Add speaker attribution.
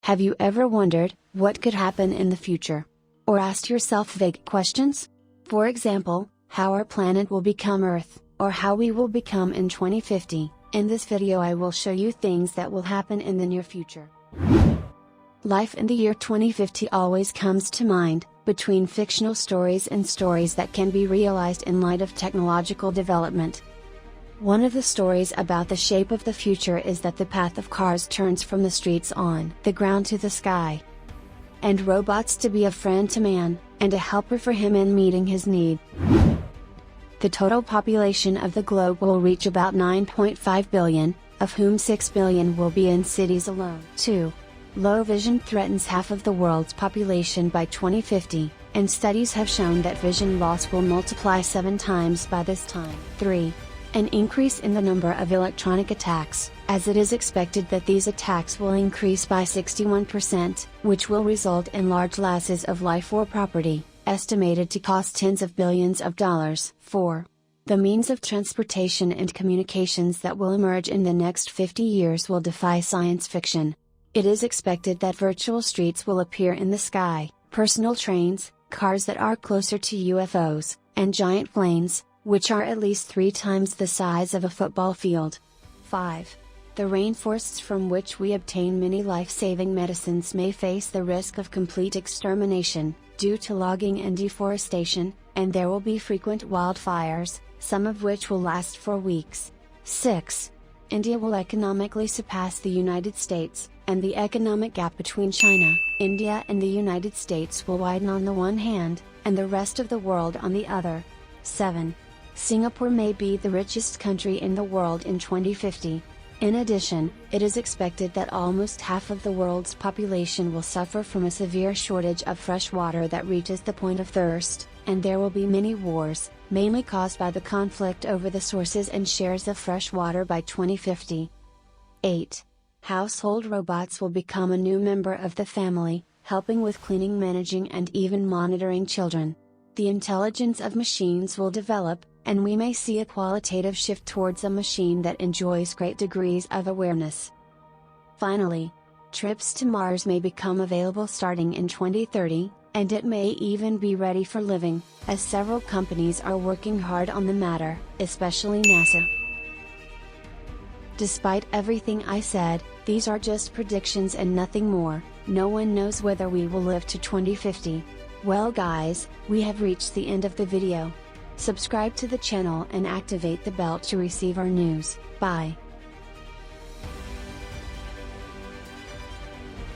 Speaker 1: Have you ever wondered what could happen in the future? Or asked yourself vague questions? For example, how our planet will become Earth, or how we will become in 2050. In this video I will show you things that will happen in the near future. Life in the year 2050 always comes to mind, between fictional stories and stories that can be realized in light of technological development. One of the stories about the shape of the future is that the path of cars turns from the streets on the ground to the sky. And robots to be a friend to man, and a helper for him in meeting his need. The total population of the globe will reach about 9.5 billion, of whom 6 billion will be in cities alone. 2. Low vision threatens half of the world's population by 2050, and studies have shown that vision loss will multiply 7 times by this time. 3. An increase in the number of electronic attacks, as it is expected that these attacks will increase by 61%, which will result in large losses of life or property, estimated to cost tens of billions of dollars. 4. The means of transportation and communications that will emerge in the next 50 years will defy science fiction. It is expected that virtual streets will appear in the sky, personal trains, cars that are closer to UFOs, and giant planes, which are at least 3 times the size of a football field. 5. The rainforests from which we obtain many life-saving medicines may face the risk of complete extermination, due to logging and deforestation, and there will be frequent wildfires, some of which will last for weeks. 6. India will economically surpass the United States, and the economic gap between China, India and the United States will widen on the one hand, and the rest of the world on the other. 7. Singapore may be the richest country in the world in 2050. In addition, it is expected that almost half of the world's population will suffer from a severe shortage of fresh water that reaches the point of thirst, and there will be many wars, mainly caused by the conflict over the sources and shares of fresh water by 2050. 8. Household robots will become a new member of the family, helping with cleaning, managing and even monitoring children. The intelligence of machines will develop, and we may see a qualitative shift towards a machine that enjoys great degrees of awareness. Finally, trips to Mars may become available starting in 2030, and it may even be ready for living, as several companies are working hard on the matter, especially NASA. Despite everything I said, these are just predictions and nothing more. No one knows whether we will live to 2050. Well guys, we have reached the end of the video. Subscribe to the channel and activate the bell to receive our news. Bye.